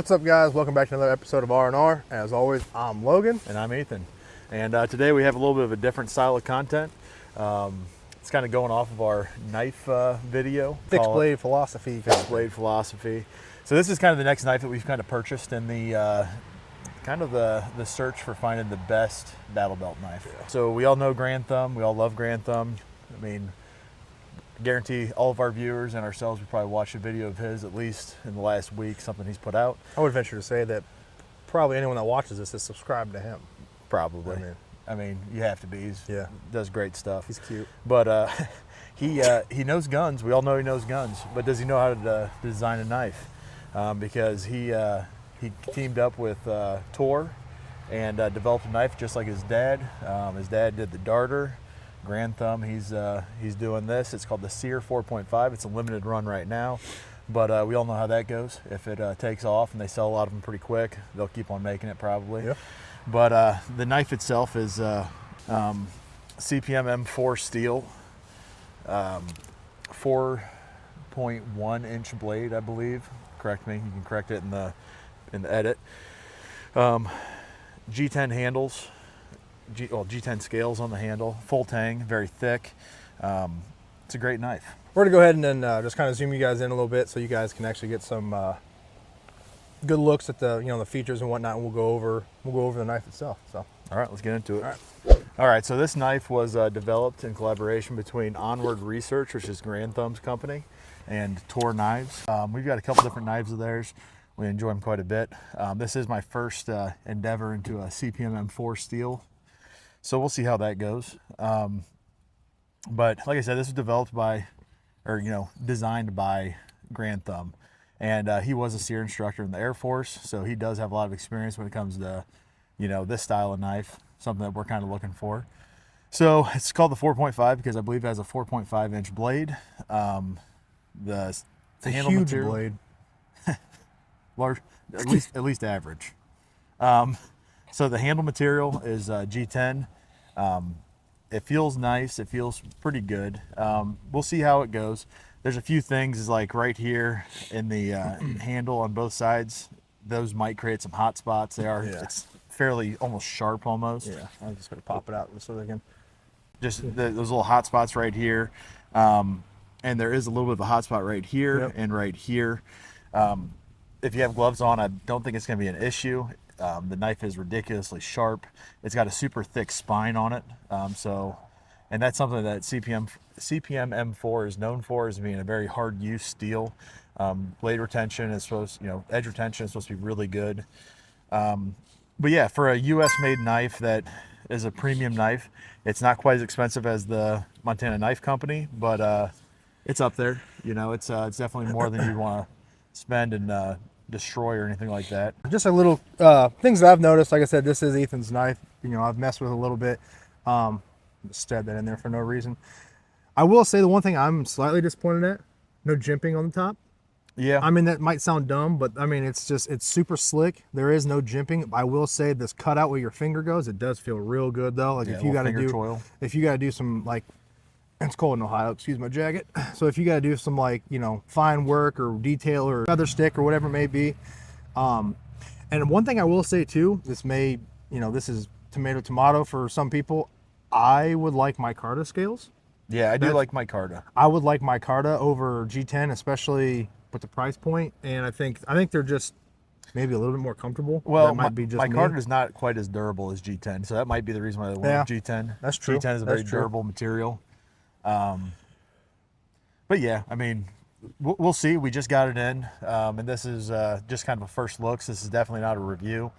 What's up, guys? Welcome back to another episode of R&R. As always, I'm Logan. And I'm Ethan. And today we have a little bit of a different style of content. It's kind of going off of our knife video. Fixed blade philosophy. Fixed blade philosophy. So this is kind of the next knife that we've kind of purchased in the the search for finding the best battle belt knife. Yeah. So we all know Grand Thumb. We all love Grand Thumb. I mean, I guarantee all of our viewers and ourselves, we probably watched a video of his at least in the last week, something he's put out. I would venture to say that probably anyone that watches this is subscribed to him. Probably. I mean, you have to be. He does great stuff. He's cute. But he knows guns. We all know he knows guns. But does he know how to design a knife? Because he teamed up with TOOR and developed a knife just like his dad. His dad did the darter. Grand Thumb, he's doing this. It's called the SERE 4.5. It's a limited run right now, but we all know how that goes. If it takes off and they sell a lot of them pretty quick, they'll keep on making it probably. Yep. But the knife itself is CPM M4 steel, 4.1 inch blade, I believe. Correct me. You can correct it in the edit. G10 handles. G10 scales on the handle, full tang, very thick. It's a great knife. We're gonna go ahead and then just kind of zoom you guys in a little bit so you guys can actually get some good looks at the the features and whatnot. And we'll go over the knife itself. So all right, let's get into it. All right. So this knife was developed in collaboration between Onward Research, which is Grand Thumb's company, and TOOR Knives. We've got a couple different knives of theirs. We enjoy them quite a bit. This is my first endeavor into a CPM M4 steel. So we'll see how that goes. But like I said, this was developed by, designed by Grand Thumb. And he was a SERE instructor in the Air Force, so he does have a lot of experience when it comes to, this style of knife, something that we're kind of looking for. So it's called the 4.5 because I believe it has a 4.5 inch blade. It's a handle huge material, blade. large, at least average. So the handle material is G10. It feels nice. It feels pretty good. We'll see how it goes. There's a few things like right here in the handle on both sides. Those might create some hot spots. It's fairly almost sharp almost. Yeah, I'm just gonna pop it out so they can. Just those little hot spots right here. And there is a little bit of a hot spot right here and right here. If you have gloves on, I don't think it's gonna be an issue. The knife is ridiculously sharp. It's got a super thick spine on it. And that's something that CPM M4 is known for, is being a very hard use steel. Blade retention is edge retention is supposed to be really good. But yeah, for a US made knife that is a premium knife, it's not quite as expensive as the Montana Knife Company, but it's up there. It's definitely more than you'd want to spend and destroy or anything like that. Just a little things that I've noticed. Like I said, this is Ethan's knife. I've messed with it a little bit. Just stabbed that in there for no reason. I will say the one thing I'm slightly disappointed at: no jimping on the top. Yeah. I mean, that might sound dumb, but I mean, it's super slick. There is no jimping. I will say this cutout where your finger goes, it does feel real good though. Like if you got to do some like. It's cold in Ohio, excuse my jacket. So if you got to do some fine work or detail or feather stick or whatever it may be. And one thing I will say too, this is tomato for some people. I would like micarta scales. Yeah, I do like micarta. I would like micarta over G10, especially with the price point. And I think they're just maybe a little bit more comfortable. Well, that might be just micarta is not quite as durable as G10. So that might be the reason why they went with G10. That's true. G10 is a very durable material. But yeah, I mean, we'll see. We just got it in, and this is just kind of a first look. So this is definitely not a review.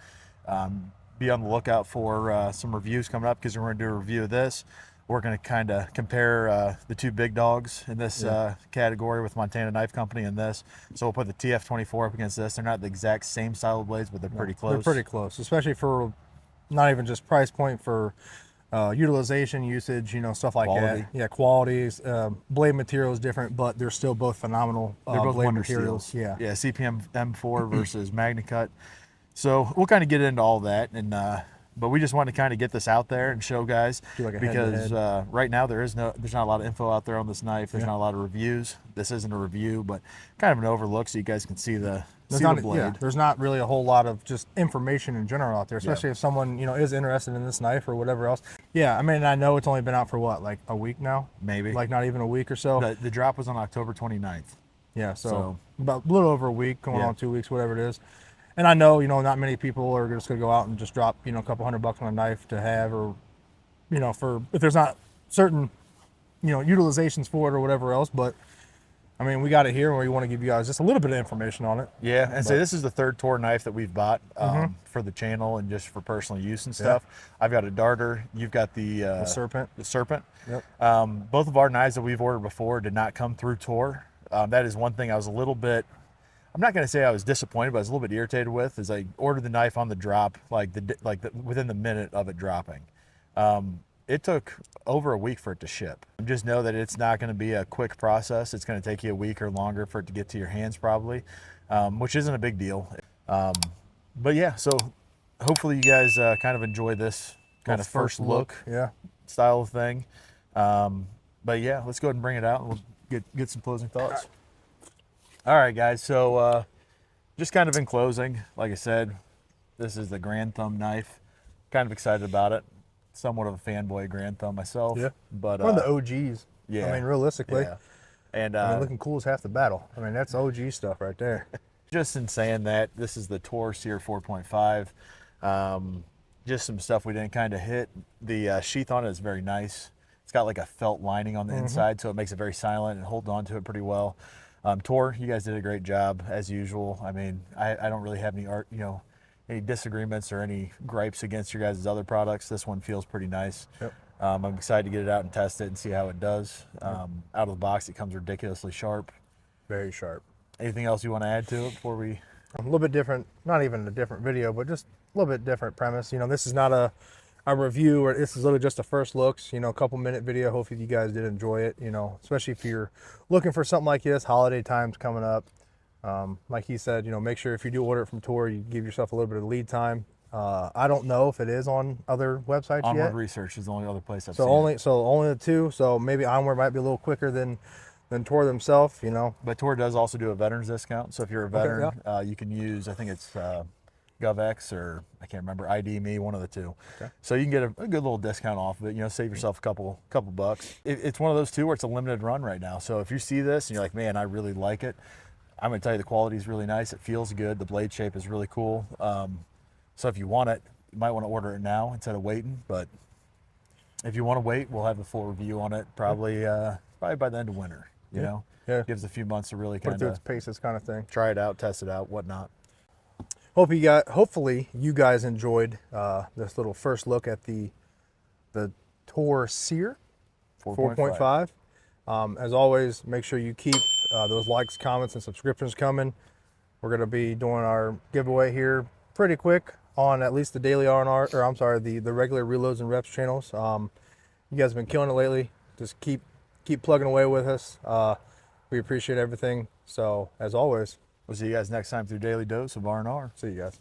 Be on the lookout for some reviews coming up, because we're going to do a review of this. We're going to kind of compare the two big dogs in this category with Montana Knife Company and this. So we'll put the TF-24 up against this. They're not the exact same style of blades, but they're pretty close. They're pretty close, especially for not even just price point, for utilization, usage, stuff like quality. that. Yeah, qualities. Blade material is different, but they're still both phenomenal. They're both blade wonder materials. Steels. Yeah, CPM M4 versus MagnaCut. So we'll kind of get into all that, and but we just want to kind of get this out there and show guys, because right now there's not a lot of info out there on this knife. There's not a lot of reviews. This isn't a review, but kind of an overlook so you guys can see the see the blade. Yeah, there's not really a whole lot of just information in general out there, especially if someone, you know, is interested in this knife or whatever else. Yeah, I mean, I know it's only been out for what, like a week now? Maybe. Like not even a week or so. The drop was on October 29th. Yeah, so about a little over a week, going on 2 weeks, whatever it is. And I know, you know, not many people are just going to go out and just drop, you know, a couple $100 on a knife to have, or, you know, for, if there's not certain, you know, utilizations for it or whatever else. But I mean, we got it here and we want to give you guys just a little bit of information on it. Yeah, and so this is the third TOOR knife that we've bought for the channel and just for personal use and stuff. I've got a darter. You've got the Serpent. The Serpent. Yep. Both of our knives that we've ordered before did not come through TOOR. That is one thing I was a little bit, I'm not going to say I was disappointed, but I was a little bit irritated with, is I ordered the knife on the drop, within the minute of it dropping. It took over a week for it to ship. Just know that it's not going to be a quick process. It's going to take you a week or longer for it to get to your hands probably, which isn't a big deal. But yeah, so hopefully you guys kind of enjoy this kind of first look style of thing. But yeah, let's go ahead and bring it out and we'll get some closing thoughts. All right, guys, so just kind of in closing, like I said, this is the Garand thumb knife. Kind of excited about it. Somewhat of a fanboy Garand thumb myself. Yeah, but one of the OGs. Yeah, I mean, realistically. Yeah. And I mean, looking cool is half the battle. I mean, that's OG stuff right there. Just in saying that, this is the SERE 4.5. Just some stuff we didn't kind of hit. The sheath on it is very nice. It's got like a felt lining on the inside, so it makes it very silent and holds on to it pretty well. TOOR, you guys did a great job as usual. I mean, I don't really have any disagreements or any gripes against your guys' other products. This one feels pretty nice. Yep. I'm excited to get it out and test it and see how it does. Out of the box, it comes ridiculously sharp. Very sharp. Anything else you want to add to it before we? A little bit different, not even a different video, but just a little bit different premise. You know, this is not a review, or this is literally just a first looks, you know, a couple minute video. Hopefully you guys did enjoy it, you know, especially if you're looking for something like this, holiday time's coming up. Like he said, you know, make sure if you do order it from TOOR, you give yourself a little bit of lead time. I don't know if it is on other websites Onward yet. Research is the only other place I've seen it. So only the two. So maybe Onward might be a little quicker than TOOR themselves, you know. But TOOR does also do a veterans discount. So if you're a veteran, you can use, I think it's GovX, or I can't remember, ID Me, one of the two. Okay. So you can get a good little discount off of it, you know, save yourself a couple bucks. It's one of those two where it's a limited run right now. So if you see this and you're like, man, I really like it, I'm going to tell you the quality is really nice. It feels good. The blade shape is really cool. So if you want it, you might want to order it now instead of waiting. But if you want to wait, we'll have the full review on it probably by the end of winter. You know, gives a few months to really kind of put it through its paces, kind of thing. Try it out, test it out, whatnot. Hopefully you guys enjoyed this little first look at the TOOR SERE 4.5. As always, make sure you keep those likes, comments, and subscriptions coming. We're going to be doing our giveaway here pretty quick on at least the daily R&R, or I'm sorry, the regular reloads and reps channels. You guys have been killing it lately. Just keep plugging away with us. We appreciate everything. So as always, we'll see you guys next time through Daily Dose of R&R. See you guys.